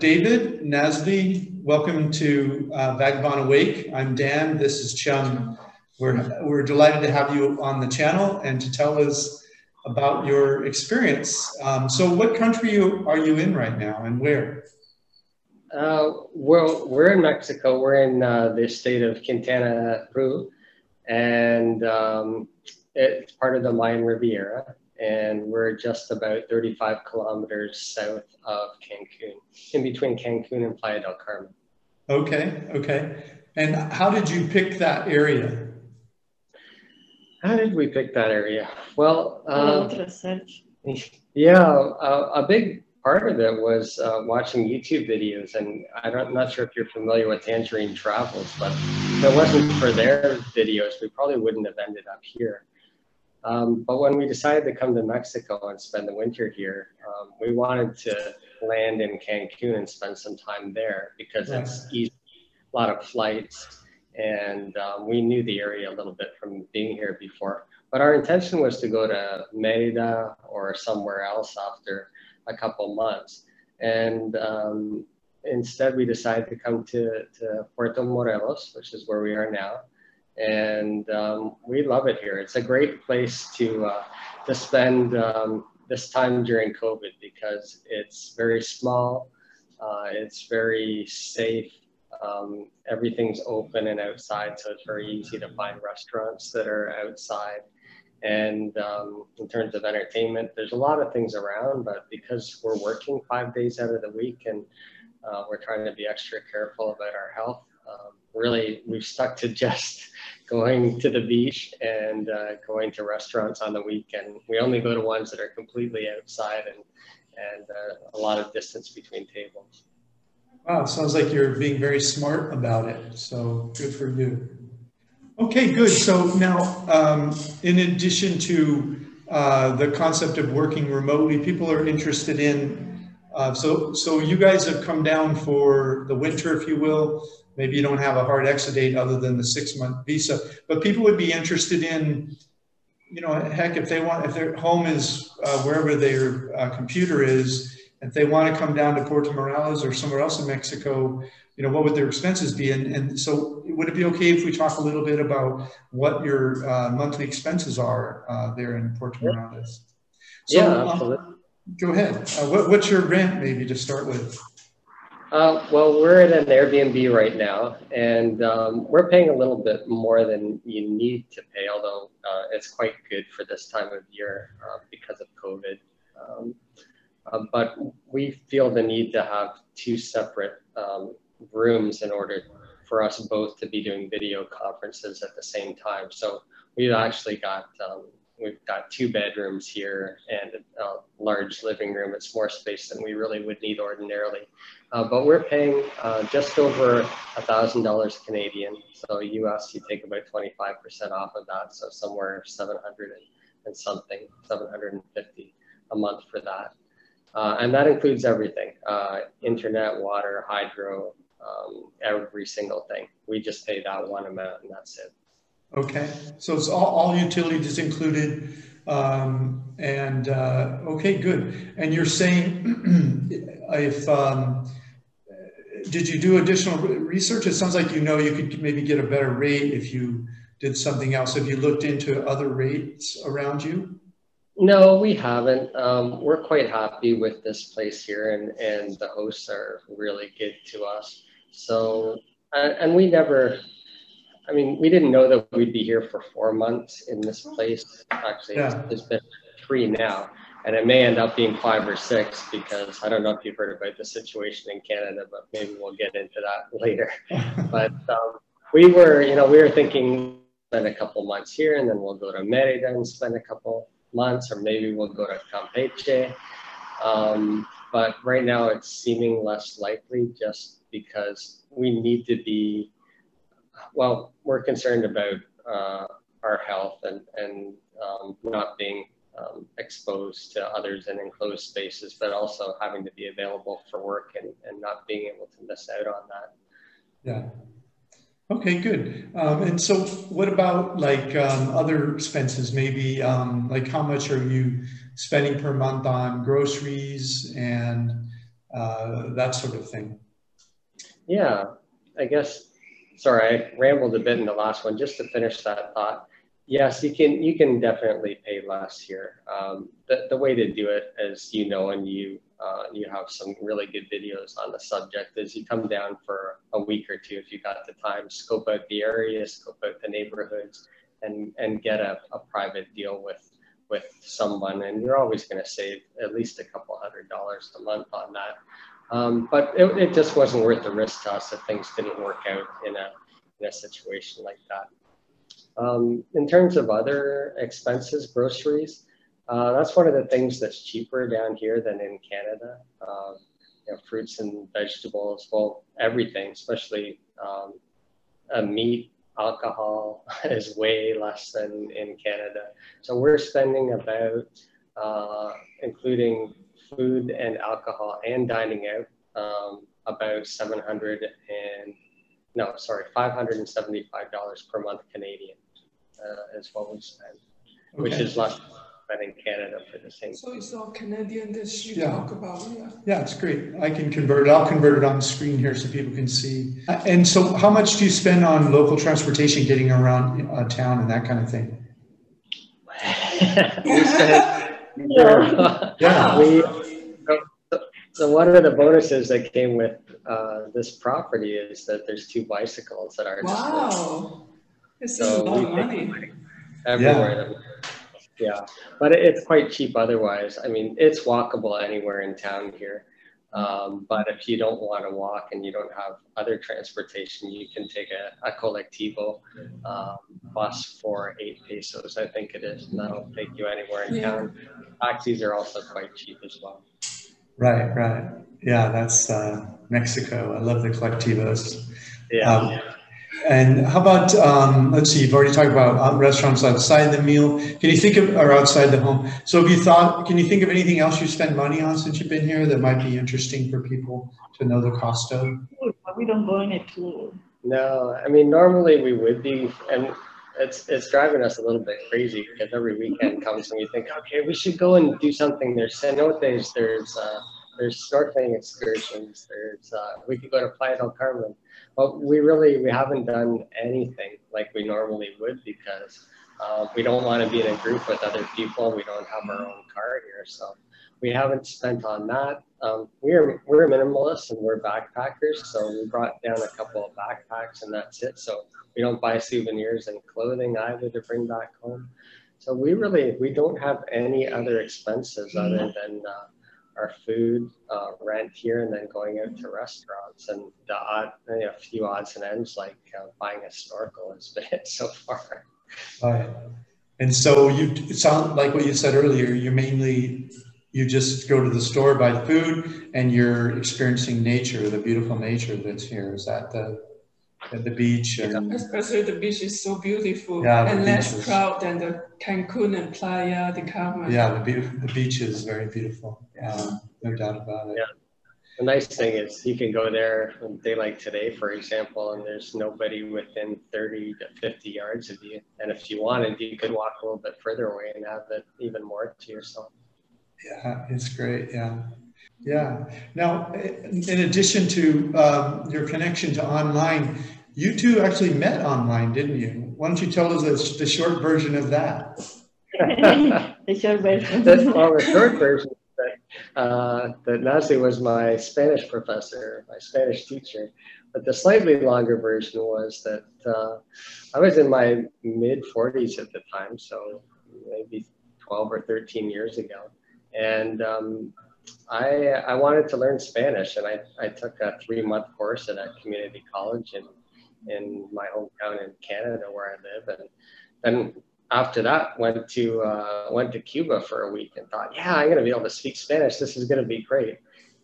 David, Nasby, welcome to 𝗥𝗲𝗄𝗡. I'm Dan, this is 𝐂𝐿. We're delighted to have you on the channel and to tell us about your experience. So what country are you in right now and where? Well, we're in Mexico. We're in the state of Quintana Roo, and it's part of the Mayan Riviera, and we're just about 35 kilometers south of Cancun, in between Cancun and Playa del Carmen. Okay, okay. And how did you pick that area? How did we pick that area? Well, yeah, a big part of it was watching YouTube videos, and I'm not sure if you're familiar with Tangerine Travels, but if it wasn't for their videos, we probably wouldn't have ended up here. But when we decided to come to Mexico and spend the winter here, we wanted to land in Cancun and spend some time there because it's easy, a lot of flights, and we knew the area a little bit from being here before. But our intention was to go to Mérida or somewhere else after a couple months. And instead we decided to come to Puerto Morelos, which is where we are now. And we love it here. It's a great place to spend this time during COVID because it's very small, it's very safe, everything's open and outside, so it's very easy to find restaurants that are outside. And in terms of entertainment, there's a lot of things around, but because we're working 5 days out of the week and we're trying to be extra careful about our health, really we've stuck to just going to the beach and going to restaurants on the weekend. We only go to ones that are completely outside and a lot of distance between tables. Wow, sounds like you're being very smart about it. So good for you. Okay, good. So now, in addition to the concept of working remotely, people are interested in, so you guys have come down for the winter, if you will. Maybe you don't have a hard exit date other than the 6-month visa, but people would be interested in, you know, heck, if their home is wherever their computer is, if they want to come down to Puerto Morelos or somewhere else in Mexico, you know, what would their expenses be? And so would it be okay if we talk a little bit about what your monthly expenses are there in Puerto Morelos? So, yeah, absolutely. Go ahead. What's your rent, maybe, to start with? Well, we're at an Airbnb right now, and we're paying a little bit more than you need to pay, although it's quite good for this time of year because of COVID. But we feel the need to have 2 separate rooms in order for us both to be doing video conferences at the same time. So we've actually got, we've got 2 bedrooms here and a large living room. It's more space than we really would need ordinarily. But we're paying just over $1,000 Canadian. So US, you take about 25% off of that. So somewhere 700 and something, 750 a month for that. And that includes everything, internet, water, hydro, every single thing. We just pay that one amount and that's it. Okay, so it's all utilities included, okay, good. And you're saying if, did you do additional research? It sounds like you know you could maybe get a better rate if you did something else. Have you looked into other rates around you? No, we haven't. We're quite happy with this place here, and the hosts are really good to us. So, and we never, I mean, we didn't know that we'd be here for 4 months in this place. Actually, it's been 3 now, and it may end up being 5 or 6 because I don't know if you've heard about the situation in Canada, but maybe we'll get into that later. But we were thinking spend a couple months here, and then we'll go to Mérida and spend a couple months, or maybe we'll go to Campeche. But right now it's seeming less likely just because we need to be, well, we're concerned about our health and not being exposed to others in enclosed spaces, but also having to be available for work and not being able to miss out on that. Yeah. Okay, good. And so what about like other expenses? Maybe like how much are you spending per month on groceries and that sort of thing. Yeah, I guess, sorry, I rambled a bit in the last one. Just to finish that thought, yes, you can definitely pay less here. The way to do it, as you know, and you have some really good videos on the subject, is you come down for a week or two if you got the time, scope out the area, scope out the neighborhoods, and get a private deal with someone, and you're always going to save at least a couple $100 a month on that. But it just wasn't worth the risk to us if things didn't work out in a situation like that. In terms of other expenses, groceries, that's one of the things that's cheaper down here than in Canada. You know, fruits and vegetables, well, everything, especially meat, alcohol is way less than in Canada. So we're spending about, including food and alcohol and dining out, about $575 per month Canadian is what we spend, which is less than in Canada for the same. So it's all Canadian that you talk about, Yeah, it's great. I can convert it. I'll convert it on the screen here so people can see. And so how much do you spend on local transportation getting around town and that kind of thing? So one of the bonuses that came with this property is that there's 2 bicycles at our disposal. Wow, this is a lot of money. Everywhere. Yeah, but it's quite cheap otherwise. I mean, it's walkable anywhere in town here. But if you don't want to walk and you don't have other transportation, you can take a 𝗂𝐿ectivo bus for 8 pesos, I think it is, and that'll take you anywhere in town. Taxis are also quite cheap as well. Right, right. Yeah, that's Mexico. I love the colectivos. Yeah. And how about, let's see, you've already talked about restaurants outside the meal. Can you think of, or outside the home? So have you thought, can you think of anything else you spend money on since you've been here that might be interesting for people to know the cost of? We don't go in a tour. No, I mean, normally we would be, and it's driving us a little bit crazy because every weekend comes and we think, okay, we should go and do something. There's cenotes, there's snorkeling excursions, we could go to Playa del Carmen. But we haven't done anything like we normally would because we don't want to be in a group with other people. We don't have our own car here, so we haven't spent on that. We're minimalists and we're backpackers, so we brought down a couple of backpacks and that's it. So we don't buy souvenirs and clothing either to bring back home. So we don't have any other expenses other than our food, rent here, and then going out to restaurants, and a few odds and ends like buying a snorkel has been it so far. Right. And so it sounds like what you said earlier, you just go to the store, buy the food, and you're experiencing nature, the beautiful nature that's here. Is that the beach? And especially the beach is so beautiful, yeah, and less crowd than the Cancun and Playa del Carmen. Yeah, the beach is very beautiful. No doubt about it. Yeah. The nice thing is you can go there on a day like today, for example, and there's nobody within 30 to 50 yards of you. And if you wanted, you could walk a little bit further away and have it even more to yourself. Yeah, it's great. Yeah. Yeah. Now, in addition to your connection to online, you two actually met online, didn't you? Why don't you tell us the short version of that? The short version. Well, the short version is that Nancy was my Spanish professor, my Spanish teacher. But the slightly longer version was that I was in my mid-40s at the time, so maybe 12 or 13 years ago. And I wanted to learn Spanish, and I took a 3-month course at a community college in my hometown in Canada where I live. And then after that, went to Cuba for a week and thought, yeah, I'm going to be able to speak Spanish. This is going to be great.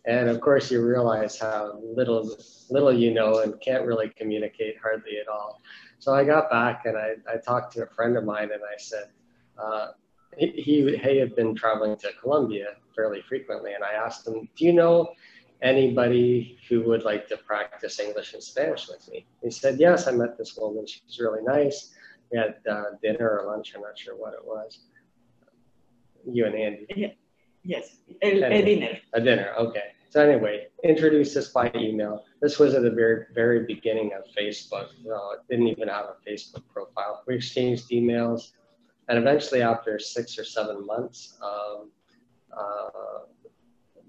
And of course, you realize how little you know and can't really communicate hardly at all. So I got back and I talked to a friend of mine, and I said, he had been traveling to Colombia fairly frequently, and I asked him, do you know anybody who would like to practice English and Spanish with me? He said, yes, I met this woman. She was really nice. We had dinner or lunch. I'm not sure what it was. You and Andy. Yeah. Yes, a dinner. A dinner, okay. So anyway, introduced us by email. This was at the very, very beginning of Facebook. It didn't even have a Facebook profile. We exchanged emails, and eventually after 6 or 7 months,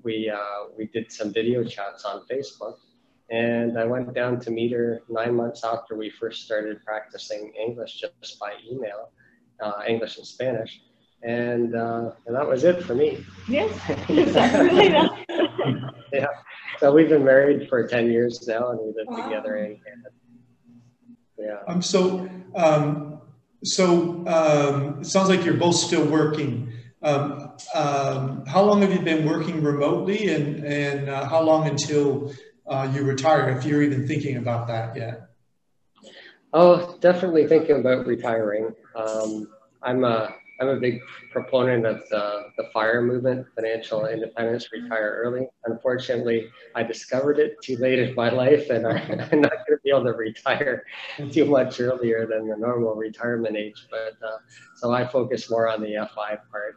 we did some video chats on Facebook. And I went down to meet her 9 months after we first started practicing English just by email, English and Spanish. And that was it for me. Yes, exactly. Yeah. So we've been married for 10 years now, and we live together in Canada. Yeah. It sounds like you're both still working. How long have you been working remotely, and how long until you retire, if you're even thinking about that yet? Oh, definitely thinking about retiring. I'm a big proponent of the FIRE movement, financial independence, retire early. Unfortunately, I discovered it too late in my life, and I'm not going to be able to retire too much earlier than the normal retirement age. But so I focus more on the FI part.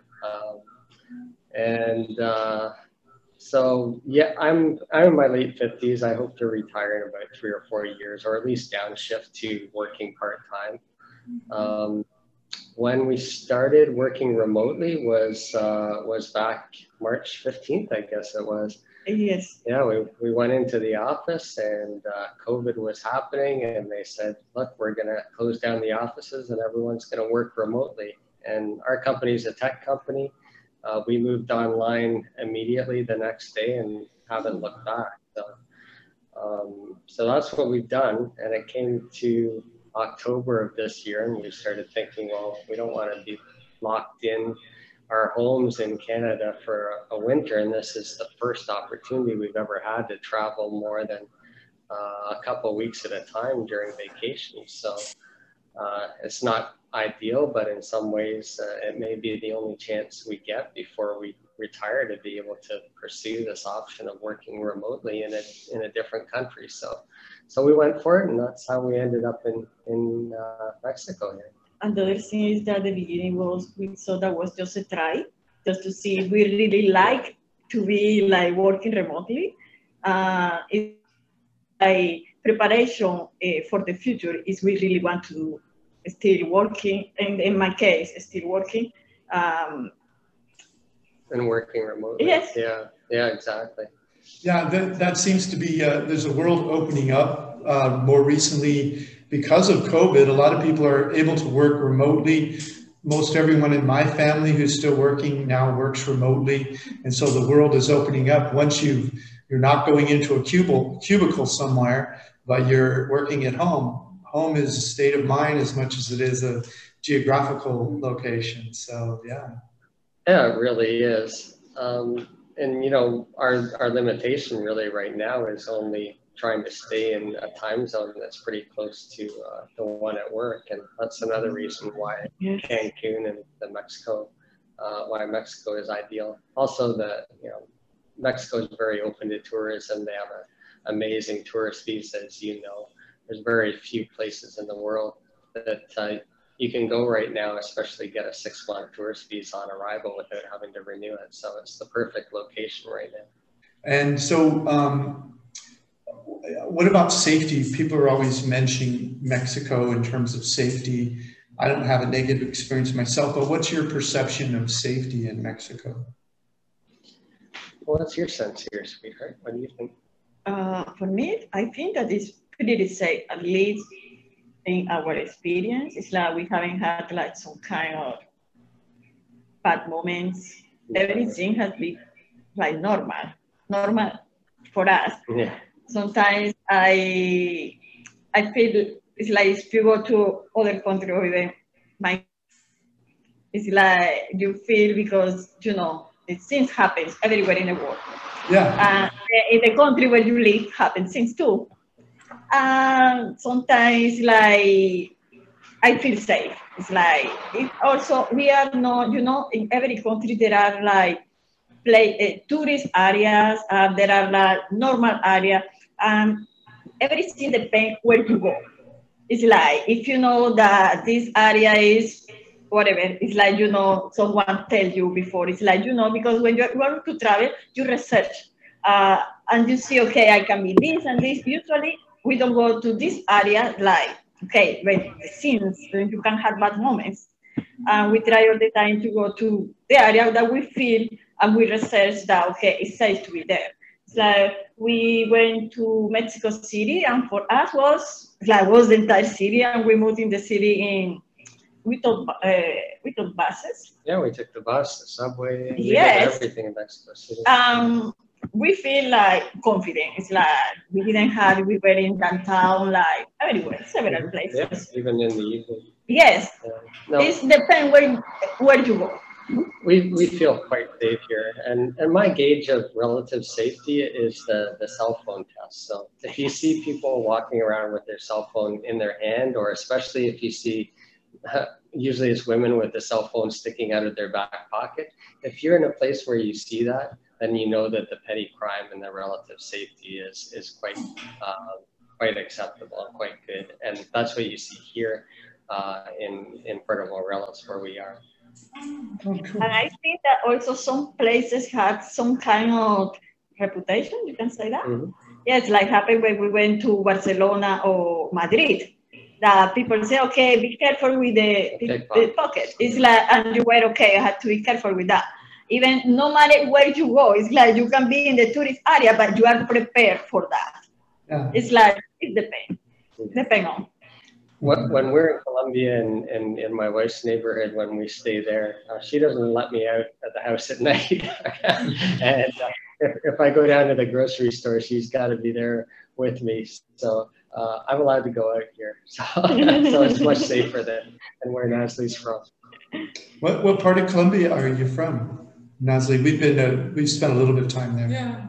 So yeah, I'm in my late 50s. I hope to retire in about 3 or 4 years, or at least downshift to working part-time. When we started working remotely was back March 15th, I guess it was. Yes. Yeah, we went into the office, and COVID was happening, and they said, look, we're going to close down the offices and everyone's going to work remotely. And our company is a tech company. We moved online immediately the next day and haven't looked back. So that's what we've done. And it came to October of this year, and we started thinking, well, we don't want to be locked in our homes in Canada for a winter, and this is the first opportunity we've ever had to travel more than a couple of weeks at a time during vacation. So it's not ideal, but in some ways it may be the only chance we get before we retire to be able to pursue this option of working remotely in a different country. So we went for it, and that's how we ended up in Mexico here. And the other thing is that the beginning we thought that was just a try, just to see if we really like to be like working remotely. It's like preparation for the future is we really want to do still working, and in my case, still working. And working remotely. Yes. Yeah, exactly. Yeah, that seems to be, there's a world opening up more recently because of COVID. A lot of people are able to work remotely. Most everyone in my family who's still working now works remotely. And so the world is opening up. Once you're not going into a cubicle somewhere, but you're working at home. Home is a state of mind as much as it is a geographical location. So, yeah. Yeah, it really is. And, you know, our limitation really right now is only trying to stay in a time zone that's pretty close to the one at work. And that's another reason why Cancun and why Mexico is ideal. Also, Mexico is very open to tourism. They have an amazing tourist visa, as you know. There's very few places in the world that you can go right now, especially get a 6-month tourist visa on arrival without having to renew it. So it's the perfect location right now. And so what about safety? People are always mentioning Mexico in terms of safety. I don't have a negative experience myself, but what's your perception of safety in Mexico? Well, what's your sense here, sweetheart? What do you think? For me, I think that it's pretty safe, at least in our experience. It's like we haven't had like some kind of bad moments. Everything has been like normal for us. Yeah. Sometimes I feel it's like if you go to other countries or even it's like you feel, because you know things happen everywhere in the world. Yeah. In the country where you live happens things too. Sometimes like I feel safe. It's like also we are not, you know, in every country there are like tourist areas, there are like normal areas, and everything depends where you go. It's like if you know that this area is whatever, it's like, you know, someone tells you before. It's like, you know, because when you want to travel, you research and you see, okay, I can be this and this. Usually, we don't go to this area like, okay, but since you can have bad moments, we try all the time to go to the area that we feel and we research that, okay, it's safe to be there. It's like we went to Mexico City, and for us was the entire city, and we moved in the city in, we took buses. Yeah, we took the bus, the subway, yes. Everything in Mexico City. We feel like confident. It's like we were in downtown, like everywhere, several places. Yes, even in the evening. Yes, no. It depends where you go. We feel quite safe here, and my gauge of relative safety is the cell phone test. So if you see people walking around with their cell phone in their hand, or especially if you see, usually it's women with the cell phone sticking out of their back pocket, if you're in a place where you see that, then you know that the petty crime and the relative safety is quite acceptable and quite good, and that's what you see here in Puerto Morelos, where we are. Oh, cool. And I think that also some places have some kind of reputation, you can say that? Mm-hmm. Yes, like happened when we went to Barcelona or Madrid. That people say, okay, be careful with the pocket. It's like, and you were okay, I had to be careful with that. Even no matter where you go, it's like you can be in the tourist area, but you are prepared for that. Yeah. It's like, it depends on. When we're in Colombia and in my wife's neighborhood, when we stay there, she doesn't let me out at the house at night. And if I go down to the grocery store, she's got to be there with me. So I'm allowed to go out here. So it's much safer than where Nazli's from. What part of Colombia are you from, Nazli? We've spent a little bit of time there. Yeah.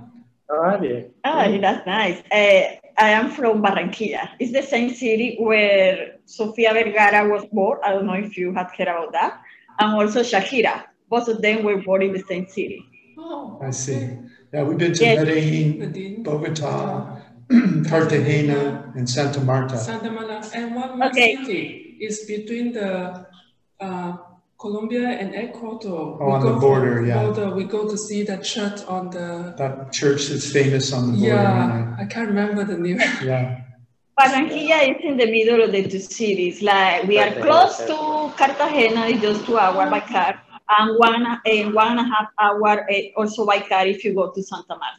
Oh, have you? Oh, that's nice. I am from Barranquilla. It's the same city where Sofía Vergara was born. I don't know if you had heard about that. And also Shakira. Both of them were born in the same city. Oh, I see. Yeah, we've been to Medellin, Bogota, Cartagena, and Santa Marta. Santa Marta. And one more city is between the Colombia and Ecuador. Oh, on the border, yeah. We go to see the church on the... That church is famous on the border. Yeah, I can't remember the name. Yeah. Barranquilla is in the middle of the two cities. Like, we are close to Cartagena, it's just 2 hours by car, and 1.5 hours also by car if you go to Santa Marta.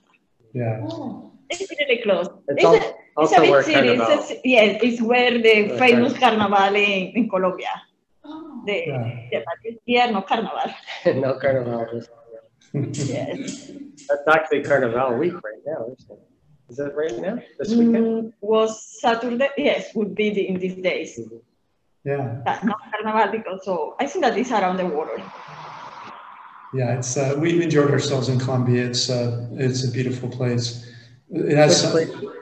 Yeah. Oh. It's really close. It's a big city. Yes, it's where the famous carnival in Colombia. Oh. No carnival. No carnival. Yes. That's actually Carnival week right now, isn't it? Is that right now? This weekend? Was Saturday? Yes, would be in these days. Mm-hmm. Yeah. Not carnival because I think that it's around the world. Yeah, it's we've enjoyed ourselves in Colombia. It's a beautiful place. It has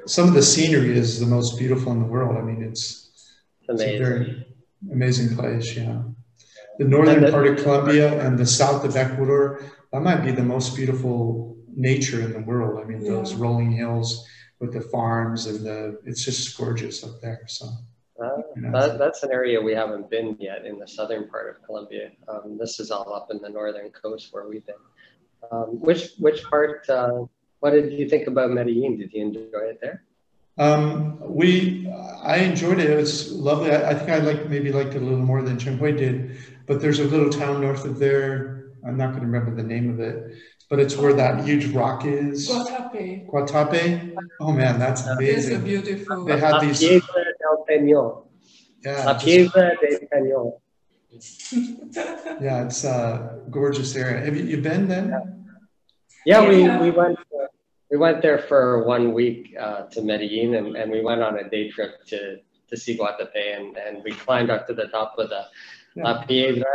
some of the scenery is the most beautiful in the world. I mean, it's a very amazing place. Yeah, the northern part of Colombia and the south of Ecuador, that might be the most beautiful nature in the world. I mean, those rolling hills with the farms and it's just gorgeous up there. So that's an area we haven't been yet in the southern part of Colombia. This is all up in the northern coast where we've been. Which part? What did you think about Medellin? Did you enjoy it there? I enjoyed it. It was lovely. I think I maybe liked it a little more than 𝗙 did. But there's a little town north of there. I'm not going to remember the name of it, but it's where that huge rock is. 𝗏𝗏. Oh man, that's amazing. It's a beautiful. They have these. 𝗏𝗏 del Peñol. Yeah. 𝗏𝗏 del Peñol. Yeah, it's a gorgeous area. Have you been then? Yeah, we went there for 1 week to Medellin, and we went on a day trip to see Guatapé, and we climbed up to the top of the La Piedra.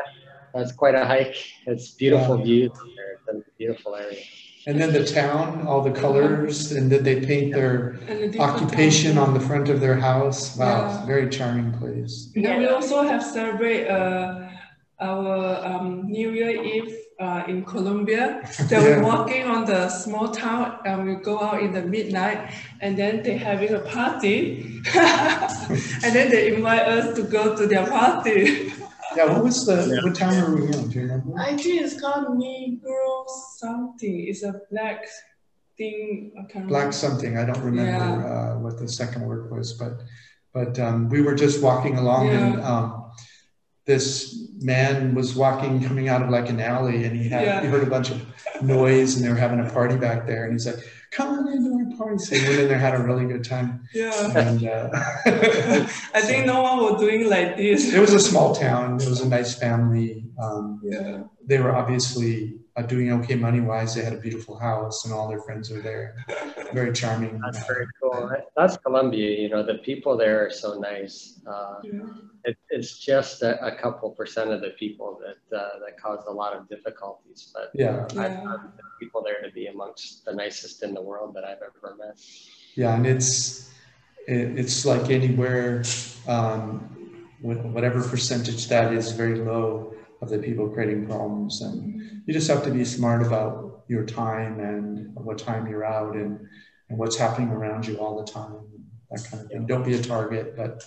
That's quite a hike. It's beautiful views there. It's a beautiful area. And then the town, all the colors, and then they paint their occupation on the front of their house. Wow, it's a very charming place. And we also have celebrate our New Year Eve in Colombia. We're walking on the small town, and we go out in the midnight, and then they're having a party, and then they invite us to go to their party. Yeah, what town were we in? Do you remember? I think it's called Negro something. It's a thing. I can't Black remember. something. I don't remember what the second word was, but we were just walking along and this man was walking, coming out of like an alley, and he heard a bunch of noise, and they were having a party back there, and he's like, "Come on into our party." So he went in there, had a really good time. Yeah. And I think no one was doing like this. it was a small town. It was a nice family. They were obviously doing okay money-wise. They had a beautiful house, and all their friends were there. Very charming. That's very cool. That's Colombia. You know, the people there are so nice. It's just a couple percent of the people that cause a lot of difficulties. But I found the people there to be amongst the nicest in the world that I've ever met. Yeah, and it's like anywhere, whatever percentage that is, very low of the people creating problems, and you just have to be smart about your time and what time you're out and what's happening around you all the time, that kind of thing. Don't be a target, but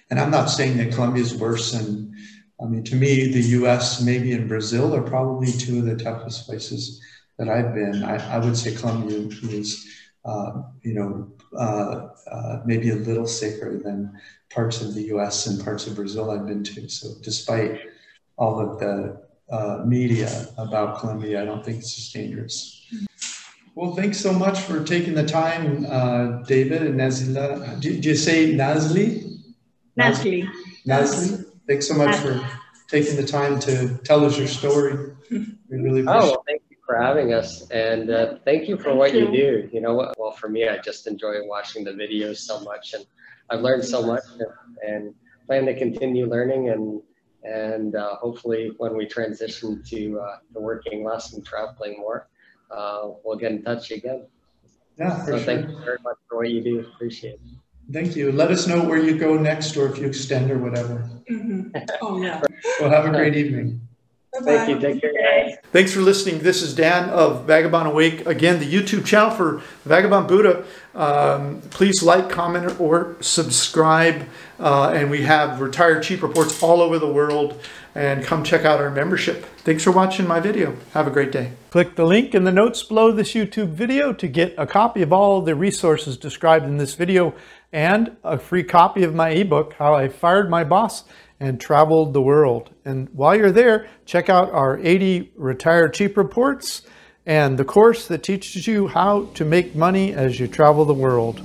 and I'm not saying that Colombia is worse. And I mean, to me, the U.S., maybe in Brazil, are probably two of the toughest places that I've been. I would say Colombia is, maybe a little safer than parts of the U.S. and parts of Brazil I've been to. So despite all of the media about Colombia, I don't think it's as dangerous. Well, thanks so much for taking the time, David and Nazila. Do you say Nazli? Nazli. Nazli. Thanks so much for taking the time to tell us your story. We really appreciate it. Well, thank you for having us, and thank you for what you do. You know, well, for me, I just enjoy watching the videos so much, and I've learned so much, and plan to continue learning, and hopefully when we transition to working less and traveling more, we'll get in touch again. Yeah, for sure. Thank you very much for what you do. Appreciate it. Thank you. Let us know where you go next, or if you extend or whatever. Oh, yeah. Well, have a great evening. Bye-bye. Thank you. Take care, guys. Thanks for listening. This is Dan of Vagabond Awake. Again, the YouTube channel for Vagabond Buddha. Please like, comment, or subscribe. And we have retired cheap reports all over the world. And come check out our membership. Thanks for watching my video. Have a great day. Click the link in the notes below this YouTube video to get a copy of all the resources described in this video and a free copy of my ebook, How I Fired My Boss and Traveled the World. And while you're there, check out our 80 retired cheap reports and the course that teaches you how to make money as you travel the world.